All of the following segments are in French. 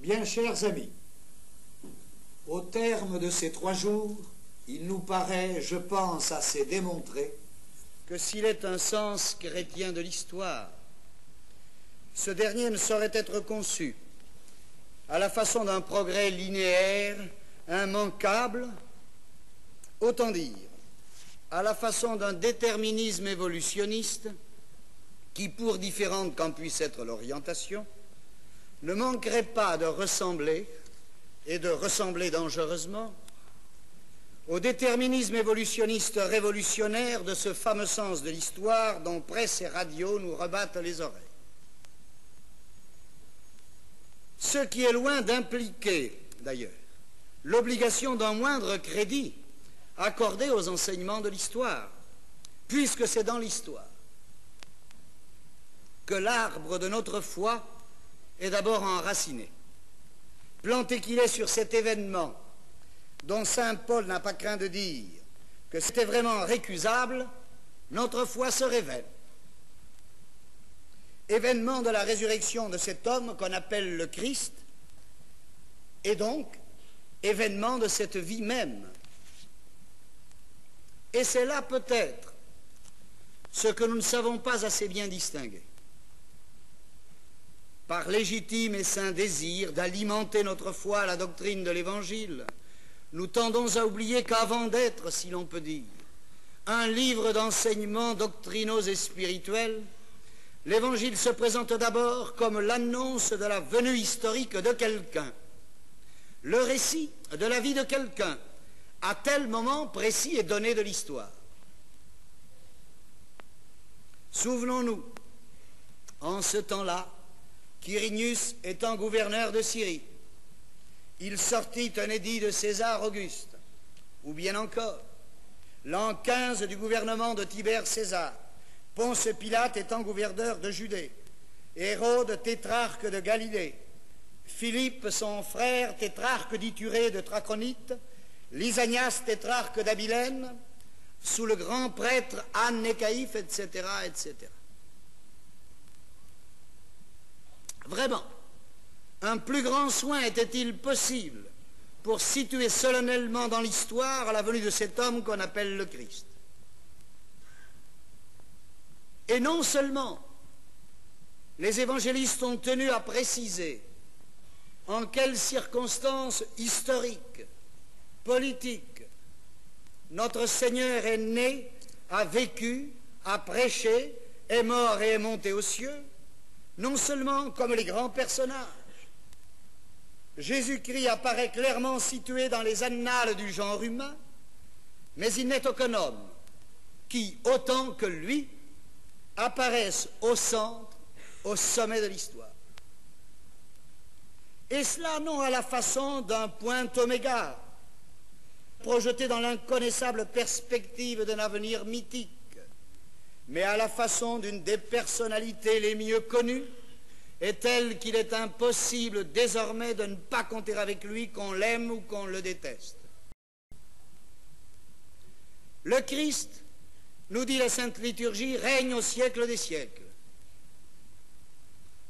Bien chers amis, au terme de ces 3 jours, il nous paraît, je pense, assez démontré que s'il est un sens chrétien de l'histoire, ce dernier ne saurait être conçu à la façon d'un progrès linéaire, immanquable, autant dire, à la façon d'un déterminisme évolutionniste qui, pour différente qu'en puisse être l'orientation, ne manquerait pas de ressembler, et de ressembler dangereusement, au déterminisme évolutionniste révolutionnaire de ce fameux sens de l'histoire dont presse et radio nous rebattent les oreilles. Ce qui est loin d'impliquer, d'ailleurs, l'obligation d'un moindre crédit accordé aux enseignements de l'histoire, puisque c'est dans l'histoire que l'arbre de notre foi est d'abord enraciné. Planté qu'il est sur cet événement dont saint Paul n'a pas craint de dire que c'était vraiment récusable, notre foi se révèle. Événement de la résurrection de cet homme qu'on appelle le Christ, et donc événement de cette vie même. Et c'est là peut-être ce que nous ne savons pas assez bien distinguer. Par légitime et saint désir d'alimenter notre foi à la doctrine de l'Évangile, nous tendons à oublier qu'avant d'être, si l'on peut dire, un livre d'enseignements doctrinaux et spirituels, l'Évangile se présente d'abord comme l'annonce de la venue historique de quelqu'un, le récit de la vie de quelqu'un, à tel moment précis et donné de l'histoire. Souvenons-nous, en ce temps-là, Quirinius étant gouverneur de Syrie, il sortit un édit de César Auguste, ou bien encore, l'an 15 du gouvernement de Tibère César, Ponce Pilate étant gouverneur de Judée, Hérode tétrarque de Galilée, Philippe son frère tétrarque d'Iturée de Trachonite, Lysanias tétrarque d'Abilène, sous le grand prêtre Anne et Caïphe, etc., etc. Vraiment, un plus grand soin était-il possible pour situer solennellement dans l'histoire la venue de cet homme qu'on appelle le Christ? Et non seulement les évangélistes ont tenu à préciser en quelles circonstances historiques, politiques, notre Seigneur est né, a vécu, a prêché, est mort et est monté aux cieux, non seulement comme les grands personnages. Jésus-Christ apparaît clairement situé dans les annales du genre humain, mais il n'est aucun homme qui, autant que lui, apparaisse au centre, au sommet de l'histoire. Et cela non à la façon d'un point oméga, projeté dans l'inconnaissable perspective d'un avenir mythique, mais à la façon d'une des personnalités les mieux connues, et telle qu'il est impossible désormais de ne pas compter avec lui, qu'on l'aime ou qu'on le déteste. Le Christ, nous dit la Sainte Liturgie, règne au siècle des siècles.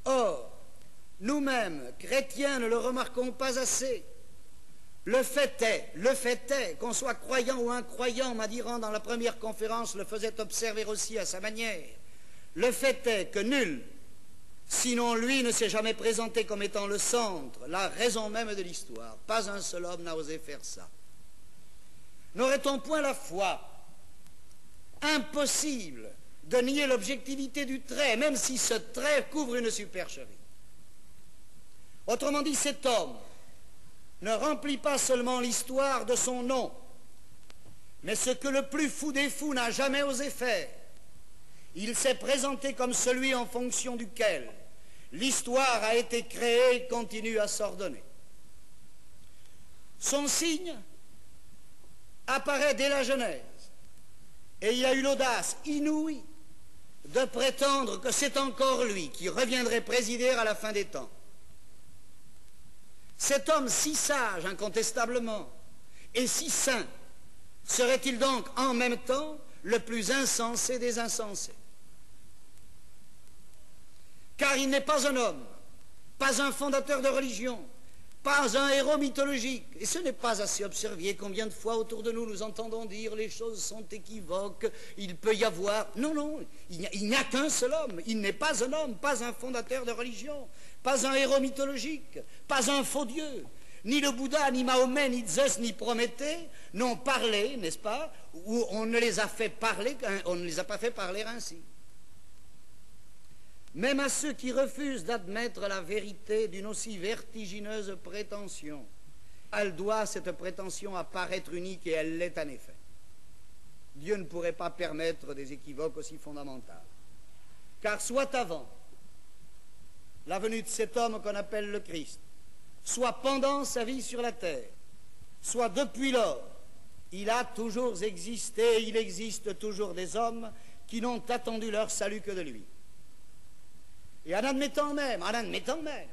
Or, nous-mêmes, chrétiens, ne le remarquons pas assez. Le fait est, qu'on soit croyant ou incroyant, Madiran dans la première conférence le faisait observer aussi à sa manière, le fait est que nul, sinon lui, ne s'est jamais présenté comme étant le centre, la raison même de l'histoire. Pas un seul homme n'a osé faire ça. N'aurait-on point la foi? Impossible de nier l'objectivité du trait, même si ce trait couvre une supercherie. Autrement dit, cet homme ne remplit pas seulement l'histoire de son nom, mais ce que le plus fou des fous n'a jamais osé faire. Il s'est présenté comme celui en fonction duquel l'histoire a été créée et continue à s'ordonner. Son signe apparaît dès la Genèse, et il a eu l'audace inouïe de prétendre que c'est encore lui qui reviendrait présider à la fin des temps. Cet homme si sage, incontestablement, et si saint, serait-il donc en même temps le plus insensé des insensés? Car il n'est pas un homme, pas un fondateur de religion, pas un héros mythologique. Et ce n'est pas assez observé combien de fois autour de nous nous entendons dire les choses sont équivoques, il peut y avoir... Non, non, il n'y a qu'un seul homme, il n'est pas un homme, pas un fondateur de religion, pas un héros mythologique, pas un faux dieu. Ni le Bouddha, ni Mahomet, ni Zeus, ni Prométhée n'ont parlé, n'est-ce pas, ou on ne les a fait parler, on ne les a pas fait parler ainsi. Même à ceux qui refusent d'admettre la vérité d'une aussi vertigineuse prétention, elle doit, cette prétention, à paraître unique, et elle l'est en effet. Dieu ne pourrait pas permettre des équivoques aussi fondamentaux. Car soit avant la venue de cet homme qu'on appelle le Christ, soit pendant sa vie sur la terre, soit depuis lors, il a toujours existé, et il existe toujours des hommes qui n'ont attendu leur salut que de lui. Et en admettant même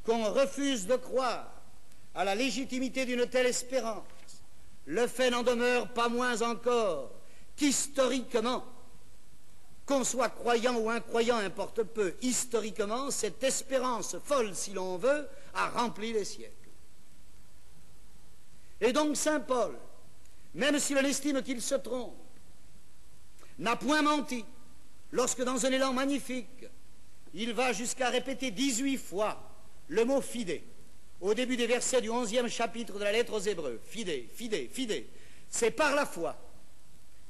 qu'on refuse de croire à la légitimité d'une telle espérance, le fait n'en demeure pas moins encore qu'historiquement, qu'on soit croyant ou incroyant, importe peu, historiquement, cette espérance folle, si l'on veut, a rempli les siècles. Et donc saint Paul, même si l'on estime qu'il se trompe, n'a point menti lorsque dans un élan magnifique, il va jusqu'à répéter 18 fois le mot fidé au début des versets du 11e chapitre de la lettre aux Hébreux. Fidé, fidé, fidé. C'est par la foi.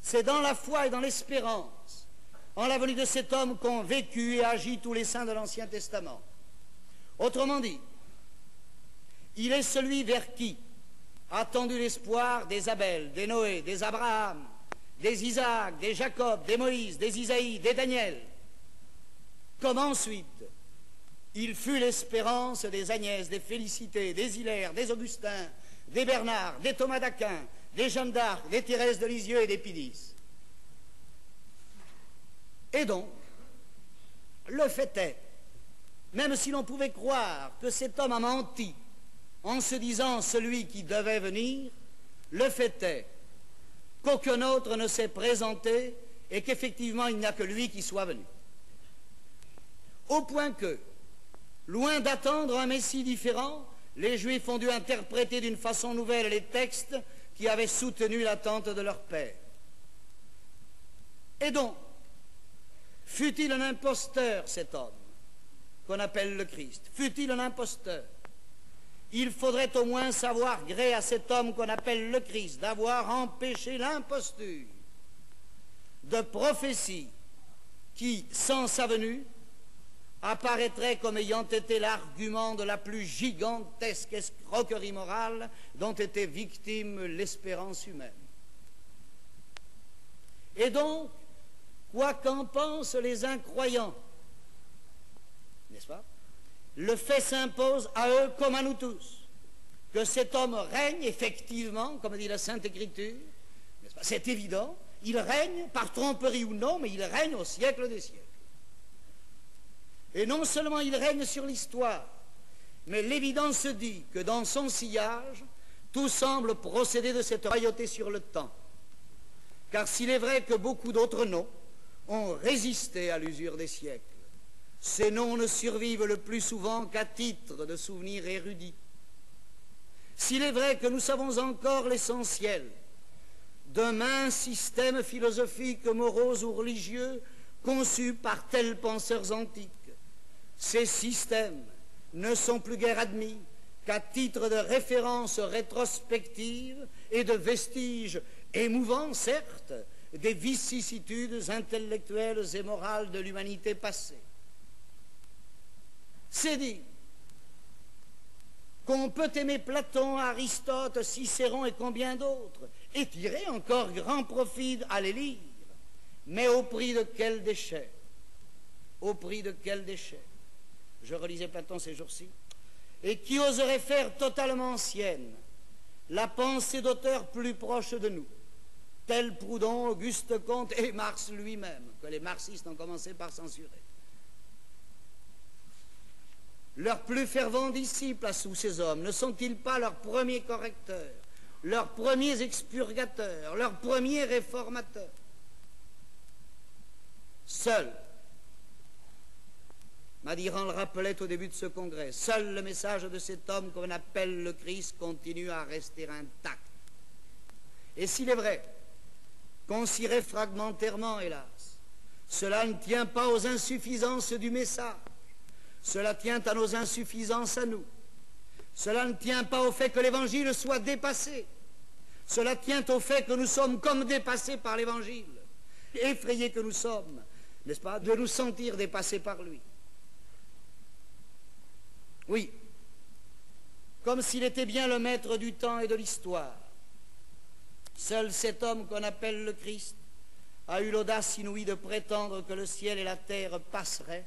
C'est dans la foi et dans l'espérance, en la venue de cet homme qu'ont vécu et agi tous les saints de l'Ancien Testament. Autrement dit, il est celui vers qui a tendu l'espoir des Abel, des Noé, des Abraham, des Isaac, des Jacob, des Moïse, des Isaïe, des Daniel. Comme ensuite, il fut l'espérance des Agnès, des Félicité, des Hilaire, des Augustins, des Bernard, des Thomas d'Aquin, des Jeanne d'Arc, des Thérèse de Lisieux et des Pidis. Et donc, le fait est, même si l'on pouvait croire que cet homme a menti en se disant celui qui devait venir, le fait est qu'aucun autre ne s'est présenté et qu'effectivement il n'y a que lui qui soit venu. Au point que, loin d'attendre un Messie différent, les Juifs ont dû interpréter d'une façon nouvelle les textes qui avaient soutenu l'attente de leur père. Et donc, fût-il un imposteur, cet homme, qu'on appelle le Christ, fût-il un imposteur, il faudrait au moins savoir gré à cet homme qu'on appelle le Christ d'avoir empêché l'imposture de prophétie qui, sans sa venue, apparaîtrait comme ayant été l'argument de la plus gigantesque escroquerie morale dont était victime l'espérance humaine. Et donc, quoi qu'en pensent les incroyants, n'est-ce pas, le fait s'impose à eux comme à nous tous, que cet homme règne effectivement, comme dit la Sainte Écriture, n'est-ce pas, c'est évident, il règne, par tromperie ou non, mais il règne au siècle des siècles. Et non seulement il règne sur l'histoire, mais l'évidence dit que dans son sillage, tout semble procéder de cette royauté sur le temps. Car s'il est vrai que beaucoup d'autres noms ont résisté à l'usure des siècles, ces noms ne survivent le plus souvent qu'à titre de souvenirs érudits. S'il est vrai que nous savons encore l'essentiel d'un mince système philosophique, moraux ou religieux conçu par tels penseurs antiques, ces systèmes ne sont plus guère admis qu'à titre de référence rétrospective et de vestiges émouvants, certes, des vicissitudes intellectuelles et morales de l'humanité passée. C'est dit qu'on peut aimer Platon, Aristote, Cicéron et combien d'autres, et tirer encore grand profit à les lire, mais au prix de quel déchet? Au prix de quel déchet? Je relisais Platon ces jours-ci, et qui oserait faire totalement sienne la pensée d'auteurs plus proches de nous, tels Proudhon, Auguste Comte et Marx lui-même, que les marxistes ont commencé par censurer. Leurs plus fervents disciples sous ces hommes ne sont-ils pas leurs premiers correcteurs, leurs premiers expurgateurs, leurs premiers réformateurs? Seuls, Madiran le rappelait au début de ce congrès. Seul le message de cet homme qu'on appelle le Christ continue à rester intact. Et s'il est vrai qu'on s'irait fragmentairement, hélas, cela ne tient pas aux insuffisances du message. Cela tient à nos insuffisances à nous. Cela ne tient pas au fait que l'Évangile soit dépassé. Cela tient au fait que nous sommes comme dépassés par l'Évangile. Effrayés que nous sommes, n'est-ce pas, de nous sentir dépassés par lui. Oui, comme s'il était bien le maître du temps et de l'histoire. Seul cet homme qu'on appelle le Christ a eu l'audace inouïe de prétendre que le ciel et la terre passeraient,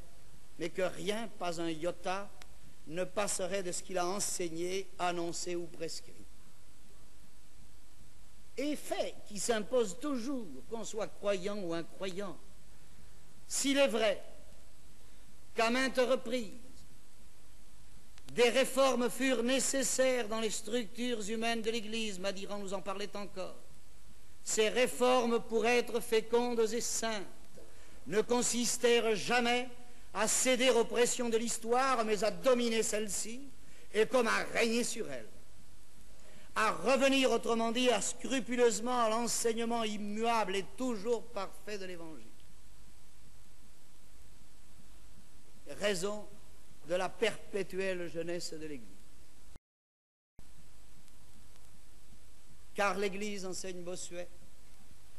mais que rien, pas un iota, ne passerait de ce qu'il a enseigné, annoncé ou prescrit. Et fait qui s'impose toujours, qu'on soit croyant ou incroyant. S'il est vrai qu'à maintes reprises, des réformes furent nécessaires dans les structures humaines de l'Église, Madiran nous en parlait encore. Ces réformes, pour être fécondes et saintes, ne consistèrent jamais à céder aux pressions de l'histoire, mais à dominer celle-ci, et comme à régner sur elle. À revenir, autrement dit, scrupuleusement à l'enseignement immuable et toujours parfait de l'Évangile. Raison de la perpétuelle jeunesse de l'Église. Car l'Église, enseigne Bossuet,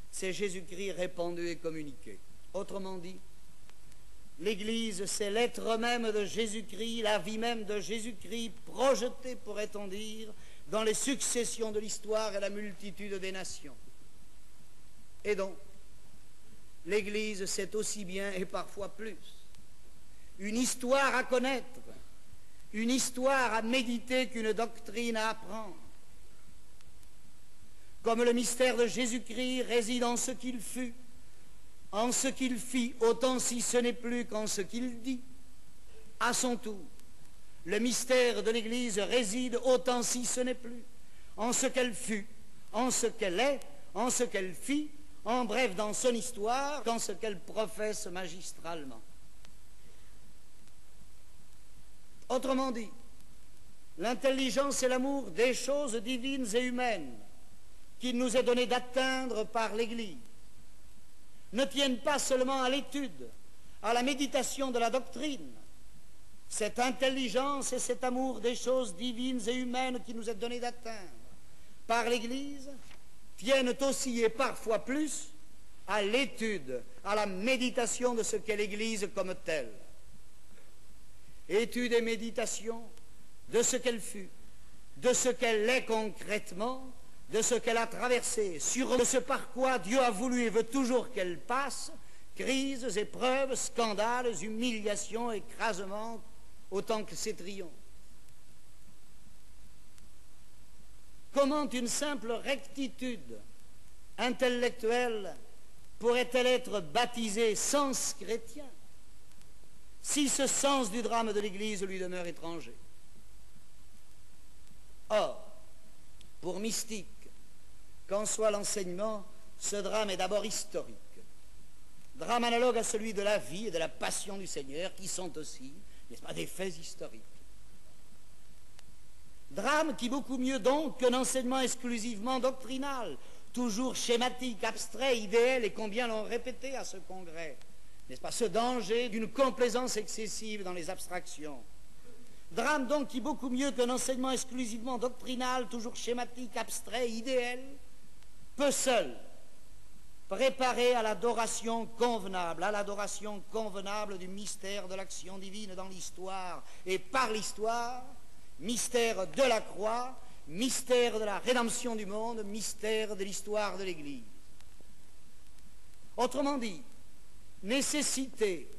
c'est Jésus-Christ répandu et communiqué. Autrement dit, l'Église, c'est l'être même de Jésus-Christ, la vie même de Jésus-Christ, projetée, pourrait-on dire, dans les successions de l'histoire et la multitude des nations. Et donc, l'Église, c'est aussi bien, et parfois plus, une histoire à connaître, une histoire à méditer qu'une doctrine à apprendre. Comme le mystère de Jésus-Christ réside en ce qu'il fut, en ce qu'il fit, autant si ce n'est plus qu'en ce qu'il dit, à son tour. Le mystère de l'Église réside autant si ce n'est plus en ce qu'elle fut, en ce qu'elle est, en ce qu'elle fit, en bref dans son histoire, qu'en ce qu'elle professe magistralement. Autrement dit, l'intelligence et l'amour des choses divines et humaines qu'il nous est donné d'atteindre par l'Église ne tiennent pas seulement à l'étude, à la méditation de la doctrine. Cette intelligence et cet amour des choses divines et humaines qui nous est donné d'atteindre par l'Église tiennent aussi et parfois plus à l'étude, à la méditation de ce qu'est l'Église comme telle. Étude et méditation de ce qu'elle fut, de ce qu'elle est concrètement, de ce qu'elle a traversé, sur ce par quoi Dieu a voulu et veut toujours qu'elle passe, crises, épreuves, scandales, humiliations, écrasements, autant que ses triomphes. Comment une simple rectitude intellectuelle pourrait-elle être baptisée sens chrétien si ce sens du drame de l'Église lui demeure étranger? Or, pour mystique, qu'en soit l'enseignement, ce drame est d'abord historique. Drame analogue à celui de la vie et de la passion du Seigneur, qui sont aussi, n'est-ce pas, des faits historiques. Drame qui, beaucoup mieux donc qu'un enseignement exclusivement doctrinal, toujours schématique, abstrait, idéal, et combien l'ont répété à ce congrès, n'est-ce pas, ce danger d'une complaisance excessive dans les abstractions. Drame donc qui, beaucoup mieux qu'un enseignement exclusivement doctrinal, toujours schématique, abstrait, idéal, peut seul préparer à l'adoration convenable du mystère de l'action divine dans l'histoire et par l'histoire, mystère de la croix, mystère de la rédemption du monde, mystère de l'histoire de l'Église. Autrement dit, nécessité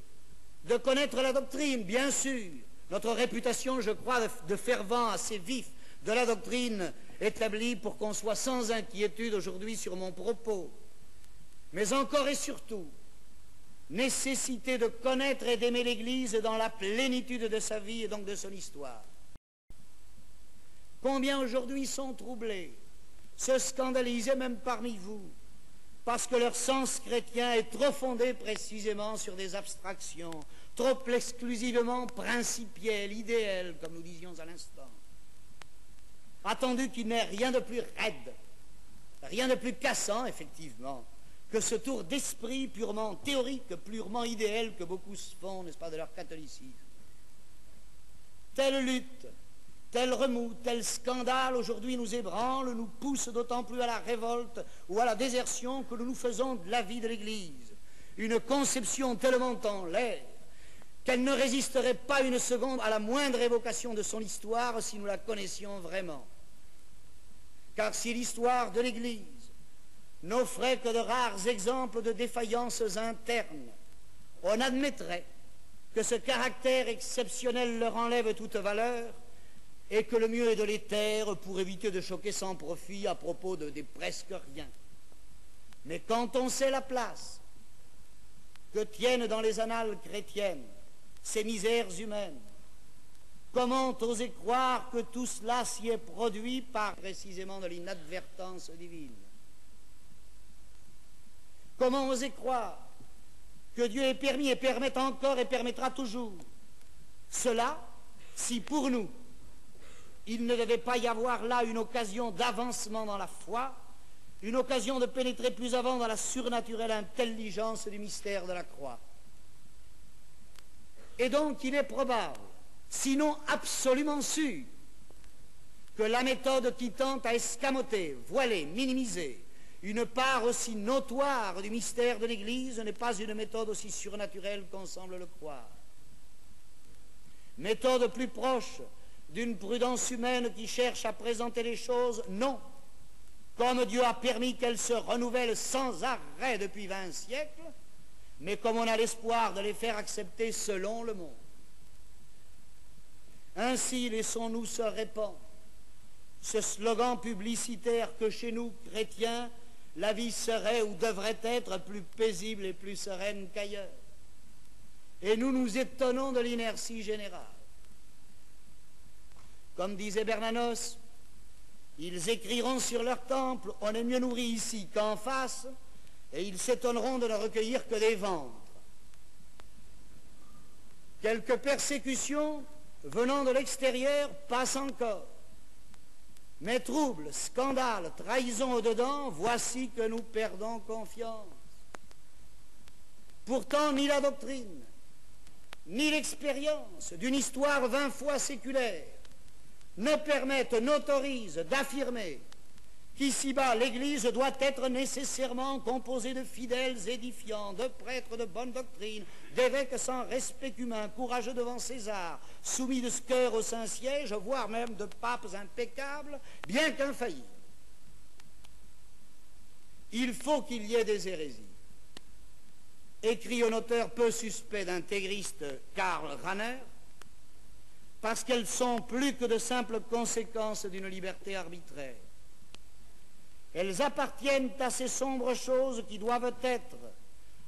de connaître la doctrine, bien sûr. Notre réputation, je crois, de fervent assez vif de la doctrine établie pour qu'on soit sans inquiétude aujourd'hui sur mon propos. Mais encore et surtout, nécessité de connaître et d'aimer l'Église dans la plénitude de sa vie et donc de son histoire. Combien aujourd'hui sont troublés, se scandalisés même parmi vous, parce que leur sens chrétien est trop fondé précisément sur des abstractions, trop exclusivement principiel, idéal, comme nous disions à l'instant, attendu qu'il n'est rien de plus raide, rien de plus cassant, effectivement, que ce tour d'esprit purement théorique, purement idéal que beaucoup se font, n'est-ce pas, de leur catholicisme. Telle lutte, tel remous, tel scandale aujourd'hui nous ébranle, nous pousse d'autant plus à la révolte ou à la désertion que nous nous faisons de la vie de l'Église une conception tellement en l'air qu'elle ne résisterait pas une seconde à la moindre évocation de son histoire si nous la connaissions vraiment. Car si l'histoire de l'Église n'offrait que de rares exemples de défaillances internes, on admettrait que ce caractère exceptionnel leur enlève toute valeur et que le mieux est de les taire pour éviter de choquer sans profit à propos des presque rien. Mais quand on sait la place que tiennent dans les annales chrétiennes ces misères humaines, comment oser croire que tout cela s'y est produit par précisément de l'inadvertance divine? Comment oser croire que Dieu ait permis et permet encore et permettra toujours cela si pour nous il ne devait pas y avoir là une occasion d'avancement dans la foi, une occasion de pénétrer plus avant dans la surnaturelle intelligence du mystère de la croix? Et donc il est probable, sinon absolument sûr, que la méthode qui tente à escamoter, voiler, minimiser une part aussi notoire du mystère de l'Église n'est pas une méthode aussi surnaturelle qu'on semble le croire. Méthode plus proche d'une prudence humaine qui cherche à présenter les choses, non, comme Dieu a permis qu'elles se renouvellent sans arrêt depuis 20 siècles, mais comme on a l'espoir de les faire accepter selon le monde. Ainsi, laissons-nous se répandre ce slogan publicitaire que chez nous, chrétiens, la vie serait ou devrait être plus paisible et plus sereine qu'ailleurs. Et nous nous étonnons de l'inertie générale. Comme disait Bernanos, ils écriront sur leur temple « On est mieux nourri ici qu'en face » et ils s'étonneront de ne recueillir que des ventres. Quelques persécutions venant de l'extérieur passent encore. Mais troubles, scandales, trahisons au-dedans, voici que nous perdons confiance. Pourtant, ni la doctrine, ni l'expérience d'une histoire 20 fois séculaire ne permettent, n'autorisent d'affirmer qu'ici-bas l'Église doit être nécessairement composée de fidèles édifiants, de prêtres de bonne doctrine, d'évêques sans respect humain, courageux devant César, soumis de ce cœur au Saint-Siège, voire même de papes impeccables, bien qu'infaillibles. Il faut qu'il y ait des hérésies. Écrit un auteur peu suspect d'intégriste, Karl Rahner, parce qu'elles sont plus que de simples conséquences d'une liberté arbitraire. Elles appartiennent à ces sombres choses qui doivent être,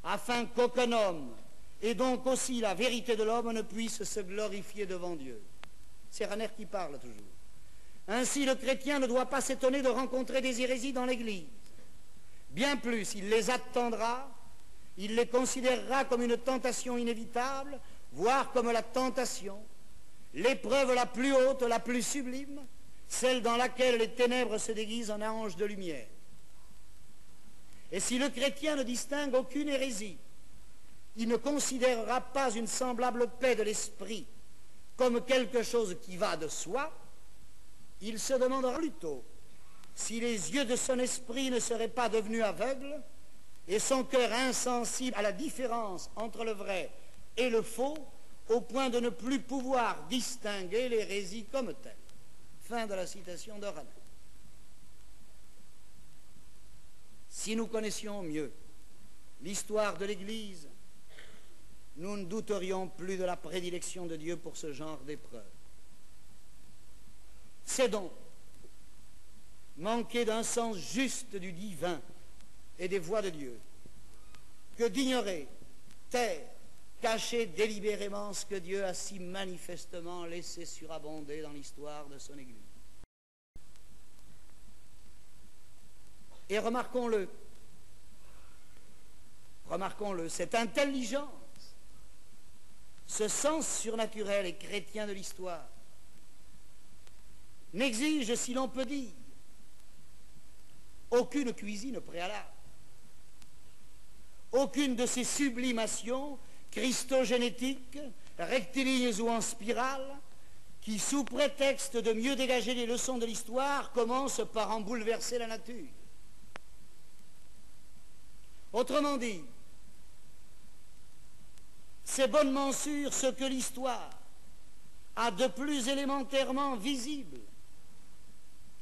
afin qu'aucun homme, et donc aussi la vérité de l'homme, ne puisse se glorifier devant Dieu. C'est Rahner qui parle toujours. Ainsi, le chrétien ne doit pas s'étonner de rencontrer des hérésies dans l'Église. Bien plus, il les attendra, il les considérera comme une tentation inévitable, voire comme la tentation, l'épreuve la plus haute, la plus sublime, celle dans laquelle les ténèbres se déguisent en anges de lumière. Et si le chrétien ne distingue aucune hérésie, il ne considérera pas une semblable paix de l'esprit comme quelque chose qui va de soi, il se demandera plutôt si les yeux de son esprit ne seraient pas devenus aveugles et son cœur insensible à la différence entre le vrai et le faux, au point de ne plus pouvoir distinguer l'hérésie comme telle. Fin de la citation de Rahner. Si nous connaissions mieux l'histoire de l'Église, nous ne douterions plus de la prédilection de Dieu pour ce genre d'épreuve. C'est donc manquer d'un sens juste du divin et des voies de Dieu que d'ignorer, taire, cacher délibérément ce que Dieu a si manifestement laissé surabonder dans l'histoire de son Église. Et remarquons-le, cette intelligence, ce sens surnaturel et chrétien de l'histoire, n'exige, si l'on peut dire, aucune cuisine préalable, aucune de ces sublimations christogénétiques, rectilignes ou en spirale, qui, sous prétexte de mieux dégager les leçons de l'histoire, commencent par en bouleverser la nature. Autrement dit, c'est bonnement sûr ce que l'histoire a de plus élémentairement visible,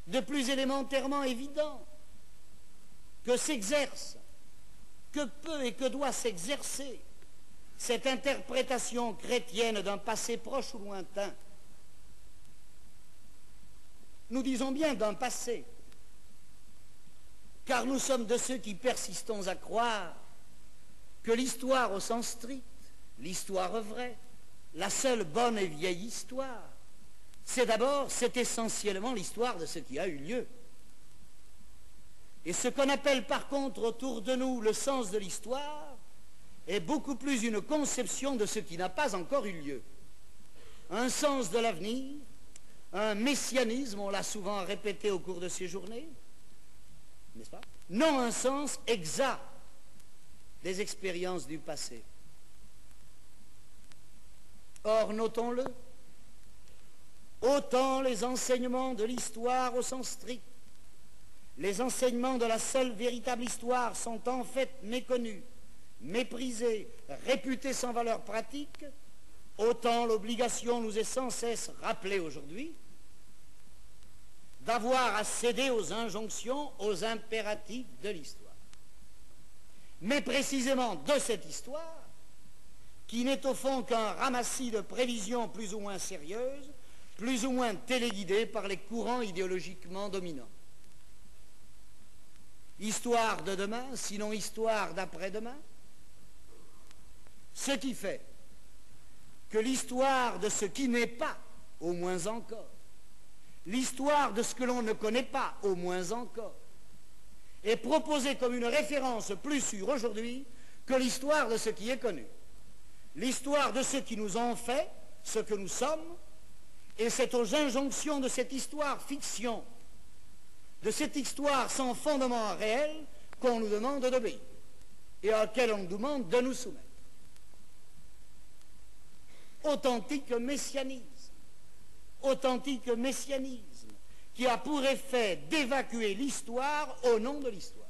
de plus élémentairement évident, que s'exerce, que peut et que doit s'exercer cette interprétation chrétienne d'un passé proche ou lointain. Nous disons bien d'un passé, car nous sommes de ceux qui persistons à croire que l'histoire au sens strict, l'histoire vraie, la seule bonne et vieille histoire, c'est essentiellement l'histoire de ce qui a eu lieu. Et ce qu'on appelle par contre autour de nous le sens de l'histoire est beaucoup plus une conception de ce qui n'a pas encore eu lieu. Un sens de l'avenir, un messianisme, on l'a souvent répété au cours de ces journées, n'est-ce pas? Non un sens exact des expériences du passé. Or, notons-le, autant les enseignements de l'histoire au sens strict, les enseignements de la seule véritable histoire sont en fait méconnus, méprisés, réputés sans valeur pratique, autant l'obligation nous est sans cesse rappelée aujourd'hui d'avoir à céder aux injonctions, aux impératifs de l'histoire. Mais précisément de cette histoire, qui n'est au fond qu'un ramassis de prévisions plus ou moins sérieuses, plus ou moins téléguidées par les courants idéologiquement dominants. Histoire de demain, sinon histoire d'après-demain. Ce qui fait que l'histoire de ce qui n'est pas, au moins encore, l'histoire de ce que l'on ne connaît pas, au moins encore, est proposée comme une référence plus sûre aujourd'hui que l'histoire de ce qui est connu. L'histoire de ceux qui nous ont fait ce que nous sommes, et c'est aux injonctions de cette histoire fiction, de cette histoire sans fondement réel, qu'on nous demande d'obéir et à laquelle on nous demande de nous soumettre. Authentique messianisme qui a pour effet d'évacuer l'histoire au nom de l'histoire.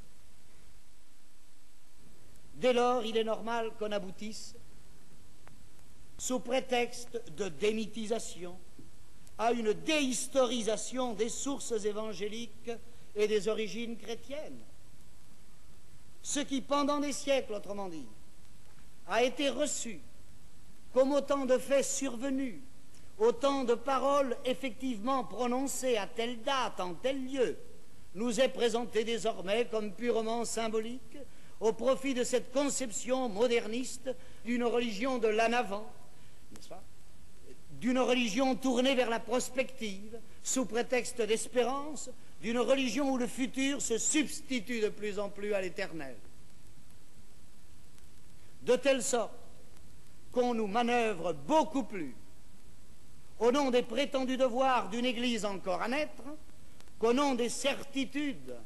Dès lors, il est normal qu'on aboutisse, sous prétexte de démythisation, à une déhistorisation des sources évangéliques et des origines chrétiennes. Ce qui, pendant des siècles, autrement dit, a été reçu comme autant de faits survenus, autant de paroles effectivement prononcées à telle date, en tel lieu, nous est présenté désormais comme purement symbolique au profit de cette conception moderniste d'une religion de l'en avant, n'est-ce pas? D'une religion tournée vers la prospective, sous prétexte d'espérance, d'une religion où le futur se substitue de plus en plus à l'éternel. De telle sorte qu'on nous manœuvre beaucoup plus au nom des prétendus devoirs d'une Église encore à naître qu'au nom des certitudes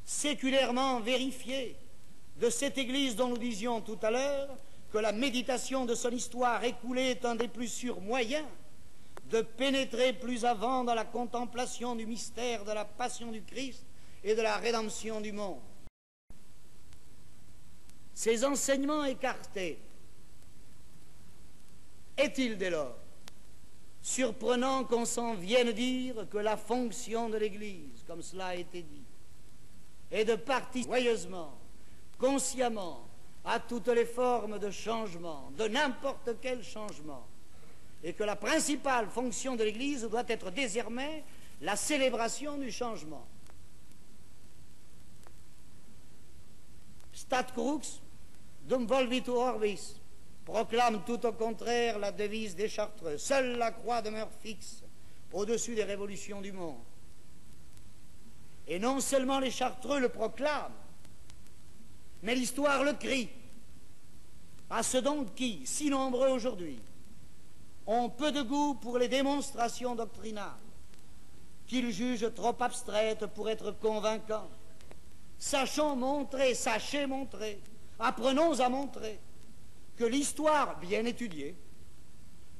séculairement vérifiées de cette Église dont nous disions tout à l'heure que la méditation de son histoire écoulée est un des plus sûrs moyens de pénétrer plus avant dans la contemplation du mystère de la passion du Christ et de la rédemption du monde. Ces enseignements écartés, est-il dès lors surprenant qu'on s'en vienne dire que la fonction de l'Église, comme cela a été dit, est de participer joyeusement, consciemment, à toutes les formes de changement, de n'importe quel changement, et que la principale fonction de l'Église doit être désormais la célébration du changement. Stat crux dum volvitur orbis proclame tout au contraire la devise des Chartreux. Seule la croix demeure fixe au-dessus des révolutions du monde. Et non seulement les Chartreux le proclament, mais l'histoire le crie. À ceux donc qui, si nombreux aujourd'hui, ont peu de goût pour les démonstrations doctrinales, qu'ils jugent trop abstraites pour être convaincantes. Sachons montrer, sachez montrer, apprenons à montrer que l'histoire bien étudiée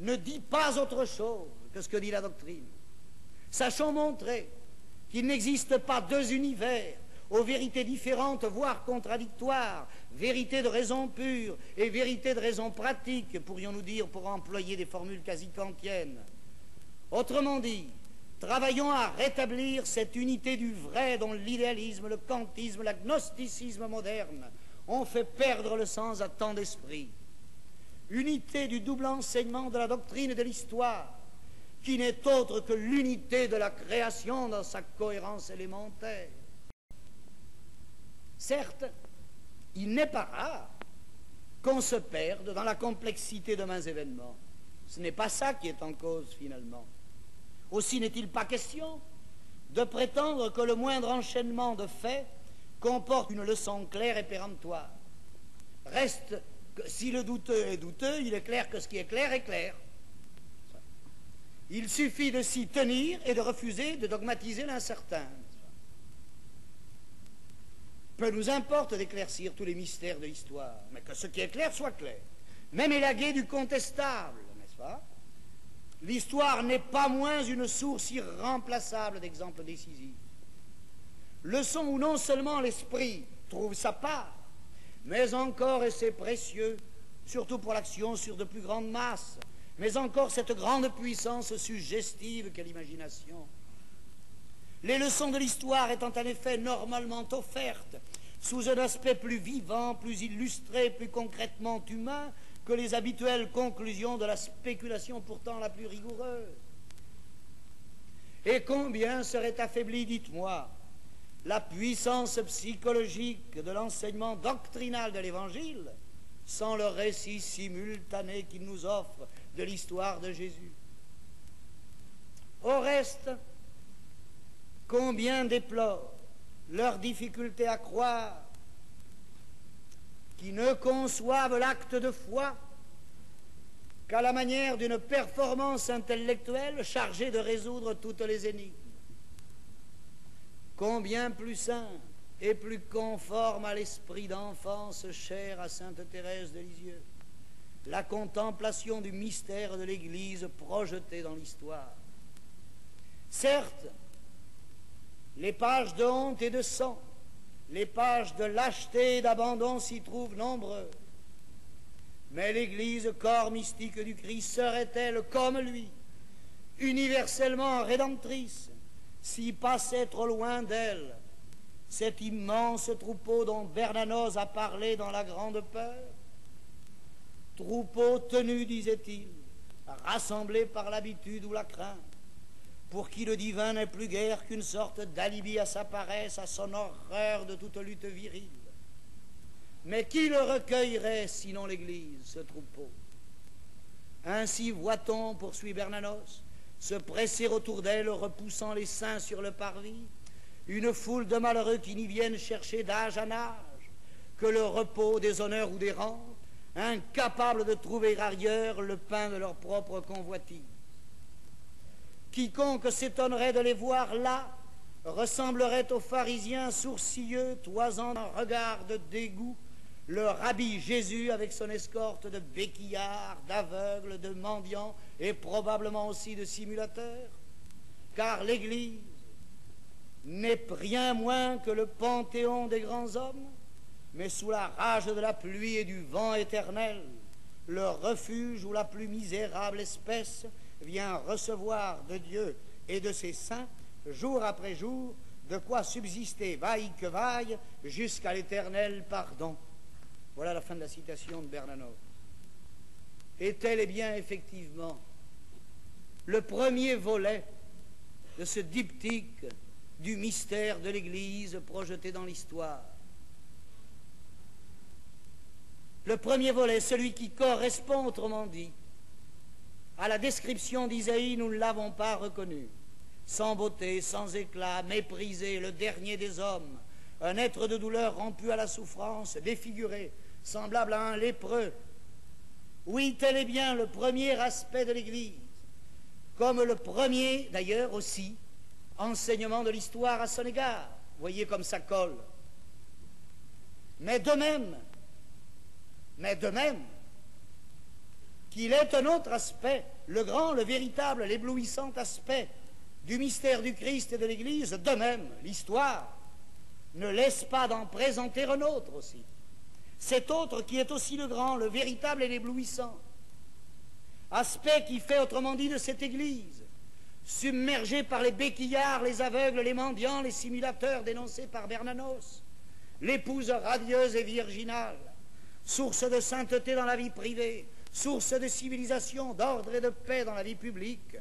ne dit pas autre chose que ce que dit la doctrine. Sachons montrer qu'il n'existe pas deux univers aux vérités différentes, voire contradictoires, vérité de raison pure et vérité de raison pratique, pourrions-nous dire, pour employer des formules quasi kantiennes. Autrement dit, travaillons à rétablir cette unité du vrai dont l'idéalisme, le kantisme, l'agnosticisme moderne ont fait perdre le sens à tant d'esprits. Unité du double enseignement de la doctrine et de l'histoire, qui n'est autre que l'unité de la création dans sa cohérence élémentaire. Certes, il n'est pas rare qu'on se perde dans la complexité de mains événements. Ce n'est pas ça qui est en cause finalement. Aussi n'est-il pas question de prétendre que le moindre enchaînement de faits comporte une leçon claire et péremptoire. Reste que si le douteux est douteux, il est clair que ce qui est clair est clair. Il suffit de s'y tenir et de refuser de dogmatiser l'incertain. Peu nous importe d'éclaircir tous les mystères de l'histoire, mais que ce qui est clair soit clair. Même élagué du contestable, n'est-ce pas? L'histoire n'est pas moins une source irremplaçable d'exemples décisifs. Leçon où non seulement l'esprit trouve sa part, mais encore, et c'est précieux, surtout pour l'action sur de plus grandes masses, mais encore cette grande puissance suggestive qu'est l'imagination. Les leçons de l'histoire étant en effet normalement offertes sous un aspect plus vivant, plus illustré, plus concrètement humain que les habituelles conclusions de la spéculation pourtant la plus rigoureuse. Et combien serait affaiblie, dites-moi, la puissance psychologique de l'enseignement doctrinal de l'Évangile sans le récit simultané qu'il nous offre de l'histoire de Jésus. Au reste, combien déplorent leur difficulté à croire, qui ne conçoivent l'acte de foi qu'à la manière d'une performance intellectuelle chargée de résoudre toutes les énigmes. Combien plus simple et plus conforme à l'esprit d'enfance cher à sainte Thérèse de Lisieux, la contemplation du mystère de l'Église projeté dans l'histoire. Certes, les pages de honte et de sang, les pages de lâcheté et d'abandon s'y trouvent nombreuses. Mais l'Église, corps mystique du Christ, serait-elle, comme lui, universellement rédemptrice, s'y passait trop loin d'elle cet immense troupeau dont Bernanos a parlé dans La Grande Peur? Troupeau tenu, disait-il, rassemblé par l'habitude ou la crainte, pour qui le divin n'est plus guère qu'une sorte d'alibi à sa paresse, à son horreur de toute lutte virile. Mais qui le recueillerait sinon l'Église, ce troupeau? Ainsi voit-on, poursuit Bernanos, se presser autour d'elle, repoussant les saints sur le parvis, une foule de malheureux qui n'y viennent chercher d'âge en âge que le repos des honneurs ou des rentes, incapables de trouver ailleurs le pain de leur propre convoitise. Quiconque s'étonnerait de les voir là ressemblerait aux pharisiens sourcilleux, toisant d'un regard de dégoût le rabbi Jésus avec son escorte de béquillards, d'aveugles, de mendiants et probablement aussi de simulateurs. Car l'Église n'est rien moins que le panthéon des grands hommes, mais sous la rage de la pluie et du vent éternel, le refuge où la plus misérable espèce vient recevoir de Dieu et de ses saints, jour après jour, de quoi subsister vaille que vaille jusqu'à l'éternel pardon. Voilà la fin de la citation de Bernanos. Et tel est bien effectivement le premier volet de ce diptyque du mystère de l'Église projeté dans l'histoire. Le premier volet, celui qui correspond, autrement dit, à la description d'Isaïe, nous ne l'avons pas reconnu. Sans beauté, sans éclat, méprisé, le dernier des hommes, un être de douleur rompu à la souffrance, défiguré, semblable à un lépreux, Oui, tel est bien le premier aspect de l'Église, comme le premier, d'ailleurs, aussi, enseignement de l'histoire à son égard. Voyez comme ça colle. Mais de même qu'il est un autre aspect, le grand, le véritable, l'éblouissant aspect du mystère du Christ et de l'Église, de même, l'histoire ne laisse pas d'en présenter un autre aussi. Cet autre qui est aussi le grand, le véritable et l'éblouissant aspect qui fait, autrement dit, de cette Église, submergée par les béquillards, les aveugles, les mendiants, les simulateurs dénoncés par Bernanos, l'épouse radieuse et virginale, source de sainteté dans la vie privée, source de civilisation, d'ordre et de paix dans la vie publique,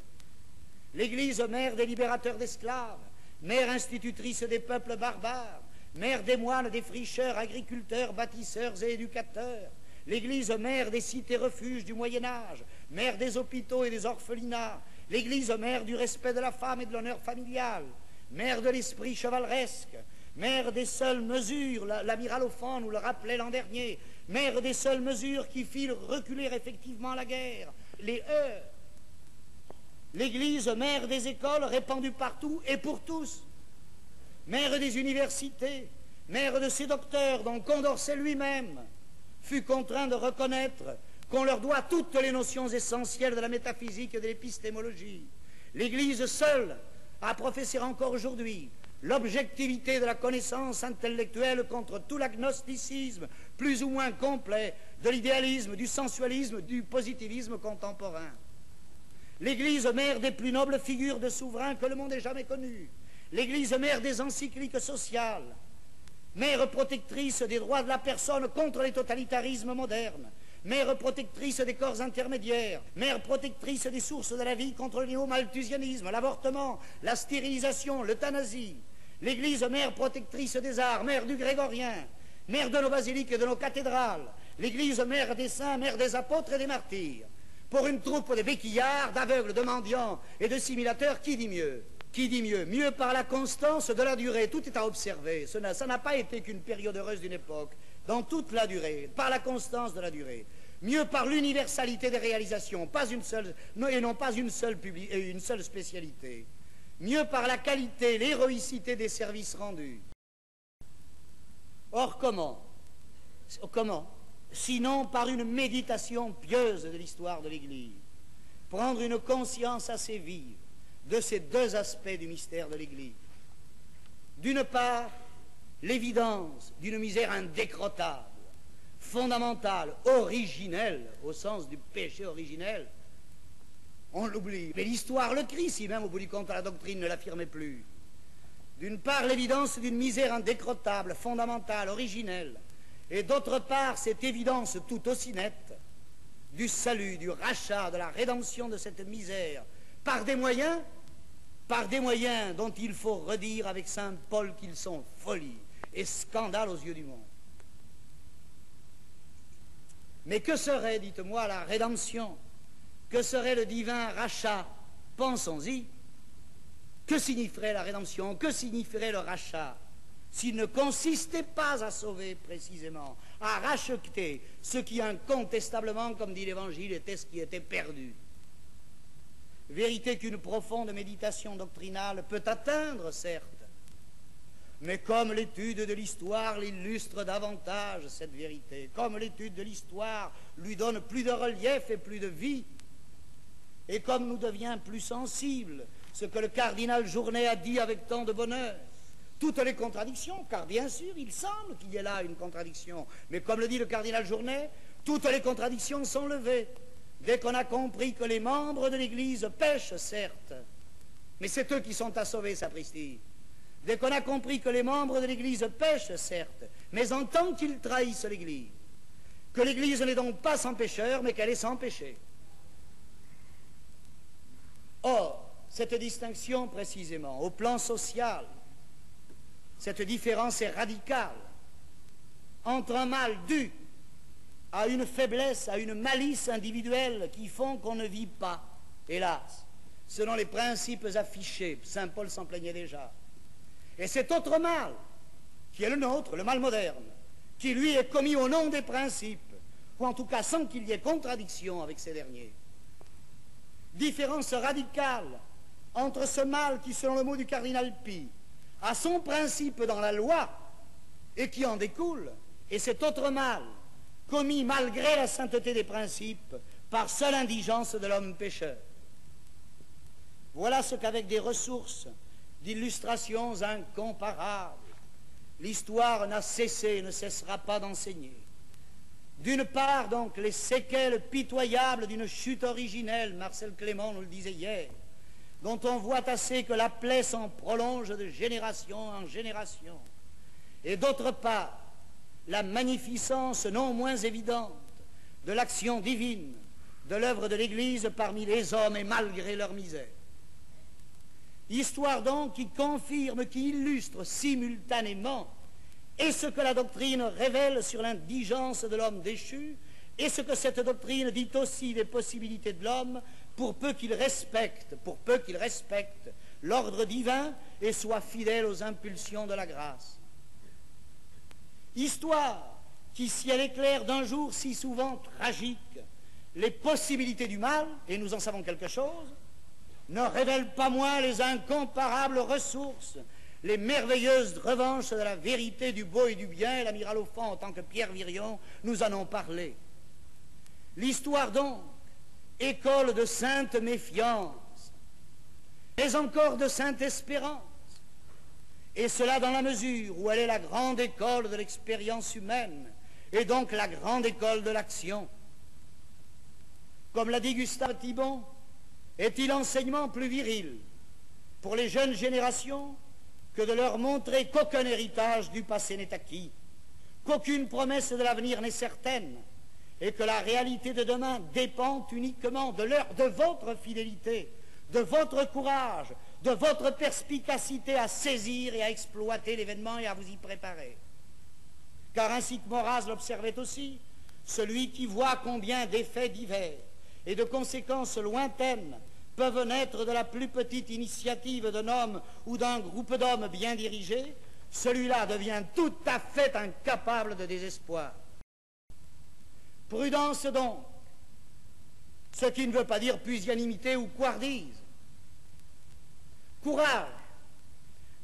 l'Église mère des libérateurs d'esclaves, mère institutrice des peuples barbares, mère des moines, des fricheurs, agriculteurs, bâtisseurs et éducateurs, l'Église mère des cités-refuges du Moyen-Âge, mère des hôpitaux et des orphelinats, l'Église mère du respect de la femme et de l'honneur familial, mère de l'esprit chevaleresque, mère des seules mesures, l'amiral Ophand nous le rappelait l'an dernier, mère des seules mesures qui firent reculer effectivement la guerre, les heurts. L'Église, mère des écoles répandues partout et pour tous, mère des universités, mère de ces docteurs dont Condorcet lui-même fut contraint de reconnaître qu'on leur doit toutes les notions essentielles de la métaphysique et de l'épistémologie. L'Église seule a professé encore aujourd'hui l'objectivité de la connaissance intellectuelle contre tout l'agnosticisme plus ou moins complet de l'idéalisme, du sensualisme, du positivisme contemporain. L'Église mère des plus nobles figures de souverains que le monde ait jamais connues. L'Église mère des encycliques sociales, mère protectrice des droits de la personne contre les totalitarismes modernes, mère protectrice des corps intermédiaires, mère protectrice des sources de la vie contre le néo-malthusianisme, l'avortement, la stérilisation, l'euthanasie. L'Église mère protectrice des arts, mère du grégorien, mère de nos basiliques et de nos cathédrales. L'Église mère des saints, mère des apôtres et des martyrs. Pour une troupe de béquillards, d'aveugles, de mendiants et de simulateurs, qui dit mieux? Qui dit mieux? Mieux par la constance de la durée. Tout est à observer. Ça n'a pas été qu'une période heureuse d'une époque. Dans toute la durée, par la constance de la durée. Mieux par l'universalité des réalisations, pas une seule, et non pas une seule spécialité. Mieux par la qualité, l'héroïcité des services rendus. Or, comment? Sinon par une méditation pieuse de l'histoire de l'Église. Prendre une conscience assez vive de ces deux aspects du mystère de l'Église. D'une part, l'évidence d'une misère indécrottable, fondamentale, originelle, au sens du péché originel. On l'oublie. Mais l'histoire le crie, si même au bout du compte la doctrine ne l'affirmait plus. D'une part, l'évidence d'une misère indécrottable, fondamentale, originelle. Et d'autre part, cette évidence tout aussi nette du salut, du rachat, de la rédemption de cette misère, par des moyens dont il faut redire avec saint Paul qu'ils sont folie et scandale aux yeux du monde. Mais que serait, dites-moi, la rédemption? Que serait le divin rachat? Pensons-y. Que signifierait la rédemption? Que signifierait le rachat? S'il ne consistait pas à sauver précisément, à racheter ce qui incontestablement, comme dit l'Évangile, était ce qui était perdu. Vérité qu'une profonde méditation doctrinale peut atteindre, certes, mais comme l'étude de l'histoire l'illustre davantage, cette vérité, comme l'étude de l'histoire lui donne plus de relief et plus de vie, et comme nous devient plus sensible ce que le cardinal Journet a dit avec tant de bonheur, toutes les contradictions, car bien sûr, il semble qu'il y ait là une contradiction, mais comme le dit le cardinal Journet, toutes les contradictions sont levées dès qu'on a compris que les membres de l'Église pêchent, certes, mais c'est eux qui sont à sauver, sapristi. Dès qu'on a compris que les membres de l'Église pêchent, certes, mais en tant qu'ils trahissent l'Église, que l'Église n'est donc pas sans pécheur, mais qu'elle est sans péché. Or, cette distinction précisément, au plan social, cette différence est radicale entre un mal dû à une faiblesse, à une malice individuelle qui font qu'on ne vit pas, hélas, selon les principes affichés. Saint Paul s'en plaignait déjà. Et cet autre mal, qui est le nôtre, le mal moderne, qui lui est commis au nom des principes, ou en tout cas sans qu'il y ait contradiction avec ces derniers. Différence radicale entre ce mal qui, selon le mot du cardinal Pi, a son principe dans la loi et qui en découle, et cet autre mal, commis malgré la sainteté des principes, par seule indigence de l'homme pécheur. Voilà ce qu'avec des ressources d'illustrations incomparables, l'histoire n'a cessé et ne cessera pas d'enseigner. D'une part, donc, les séquelles pitoyables d'une chute originelle, Marcel Clément nous le disait hier, dont on voit assez que la plaie s'en prolonge de génération en génération. Et d'autre part, la magnificence non moins évidente de l'action divine, de l'œuvre de l'Église parmi les hommes et malgré leur misère. Histoire donc qui confirme, qui illustre simultanément et ce que la doctrine révèle sur l'indigence de l'homme déchu, et ce que cette doctrine dit aussi des possibilités de l'homme pour peu qu'il respecte l'ordre divin et soit fidèle aux impulsions de la grâce. Histoire qui, si elle éclaire d'un jour si souvent tragique les possibilités du mal, et nous en savons quelque chose, ne révèle pas moins les incomparables ressources, les merveilleuses revanches de la vérité, du beau et du bien, et l'amiral Offand, en tant que Pierre Virion, nous en ont parlé. L'histoire donc, école de sainte méfiance, mais encore de sainte espérance, et cela dans la mesure où elle est la grande école de l'expérience humaine, et donc la grande école de l'action. Comme l'a dit Gustave Thibon, est-il enseignement plus viril pour les jeunes générations que de leur montrer qu'aucun héritage du passé n'est acquis, qu'aucune promesse de l'avenir n'est certaine, et que la réalité de demain dépend uniquement de votre fidélité, de votre courage, de votre perspicacité à saisir et à exploiter l'événement et à vous y préparer. Car ainsi que Maurras l'observait aussi, celui qui voit combien d'effets divers et de conséquences lointaines peuvent naître de la plus petite initiative d'un homme ou d'un groupe d'hommes bien dirigés, celui-là devient tout à fait incapable de désespoir. Prudence donc, ce qui ne veut pas dire pusillanimité ou couardise. Courage,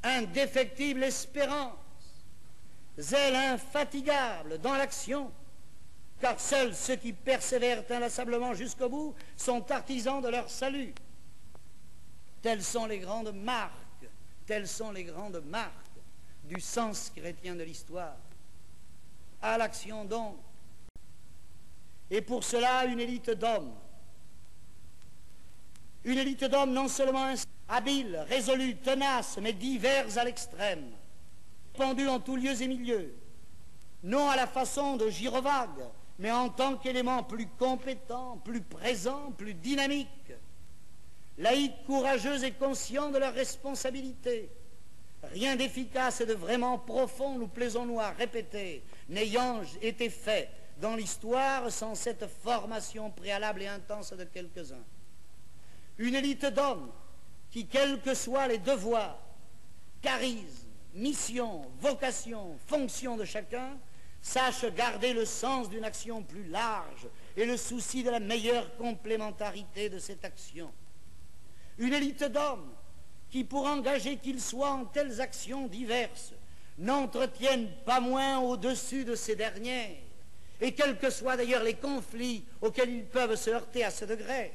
indéfectible espérance, zèle infatigable dans l'action, car seuls ceux qui persévèrent inlassablement jusqu'au bout sont artisans de leur salut. Telles sont les grandes marques du sens chrétien de l'histoire. À l'action donc. Et pour cela, une élite d'hommes non seulement habiles, résolus, tenaces, mais divers à l'extrême, répandus en tous lieux et milieux, non à la façon de gyrovagues, mais en tant qu'éléments plus compétents, plus présents, plus dynamiques, laïcs, courageux et conscients de leurs responsabilités. Rien d'efficace et de vraiment profond, nous plaisons-nous à répéter, n'ayant été fait dans l'histoire sans cette formation préalable et intense de quelques-uns. Une élite d'hommes qui, quels que soient les devoirs, charismes, missions, vocations, fonctions de chacun, sache garder le sens d'une action plus large et le souci de la meilleure complémentarité de cette action. Une élite d'hommes qui, pour engager qu'ils soient en telles actions diverses, n'entretiennent pas moins au-dessus de ces dernières, et quels que soient d'ailleurs les conflits auxquels ils peuvent se heurter à ce degré,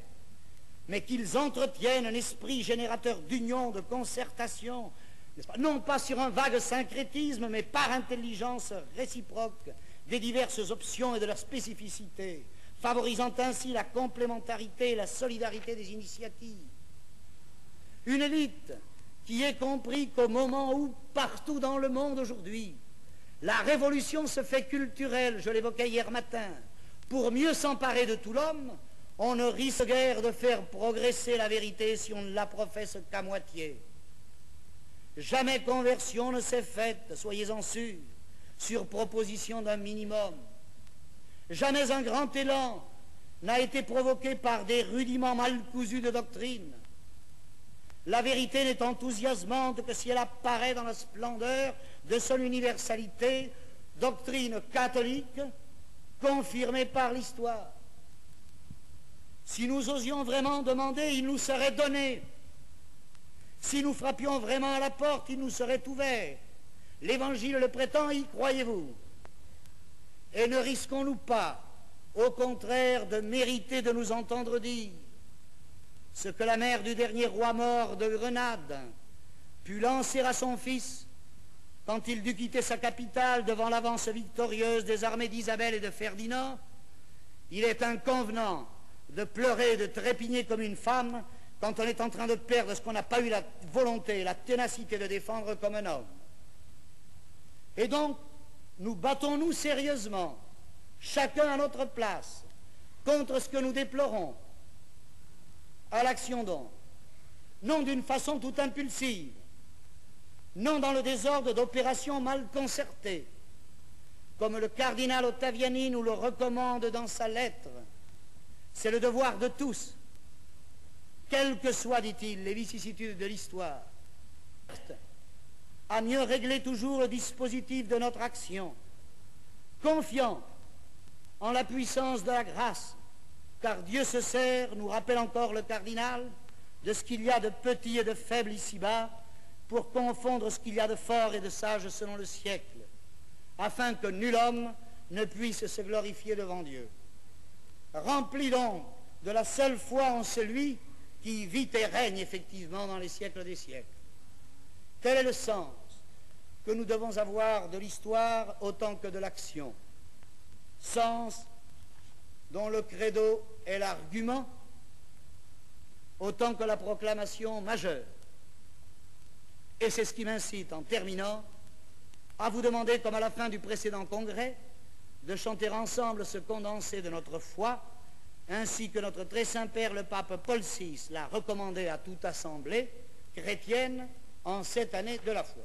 mais qu'ils entretiennent un esprit générateur d'union, de concertation, non pas sur un vague syncrétisme, mais par intelligence réciproque des diverses options et de leurs spécificités, favorisant ainsi la complémentarité et la solidarité des initiatives. Une élite qui ait compris qu'au moment où, partout dans le monde aujourd'hui, la révolution se fait culturelle, je l'évoquais hier matin, pour mieux s'emparer de tout l'homme, on ne risque guère de faire progresser la vérité si on ne la professe qu'à moitié. Jamais conversion ne s'est faite, soyez-en sûrs, sur proposition d'un minimum. Jamais un grand élan n'a été provoqué par des rudiments mal cousus de doctrine. La vérité n'est enthousiasmante que si elle apparaît dans la splendeur de son universalité, doctrine catholique, confirmé par l'histoire. Si nous osions vraiment demander, il nous serait donné. Si nous frappions vraiment à la porte, il nous serait ouvert. L'Évangile le prétend, y croyez-vous? Et ne risquons-nous pas, au contraire, de mériter de nous entendre dire ce que la mère du dernier roi mort de Grenade put lancer à son fils quand il dut quitter sa capitale devant l'avance victorieuse des armées d'Isabelle et de Ferdinand? Il est inconvenant de pleurer et de trépigner comme une femme quand on est en train de perdre ce qu'on n'a pas eu la volonté et la ténacité de défendre comme un homme. Et donc, nous battons-nous sérieusement, chacun à notre place, contre ce que nous déplorons, à l'action donc, non d'une façon tout impulsive, non dans le désordre d'opérations mal concertées, comme le cardinal Ottaviani nous le recommande dans sa lettre. C'est le devoir de tous, quelles que soient, dit-il, les vicissitudes de l'histoire, à mieux régler toujours le dispositif de notre action, confiant en la puissance de la grâce, car Dieu se sert, nous rappelle encore le cardinal, de ce qu'il y a de petit et de faible ici-bas, pour confondre ce qu'il y a de fort et de sage selon le siècle, afin que nul homme ne puisse se glorifier devant Dieu. Remplis donc de la seule foi en celui qui vit et règne effectivement dans les siècles des siècles. Tel est le sens que nous devons avoir de l'histoire autant que de l'action. Sens dont le credo est l'argument autant que la proclamation majeure. Et c'est ce qui m'incite, en terminant, à vous demander, comme à la fin du précédent congrès, de chanter ensemble ce condensé de notre foi, ainsi que notre très saint Père le pape Paul VI l'a recommandé à toute assemblée chrétienne en cette année de la foi.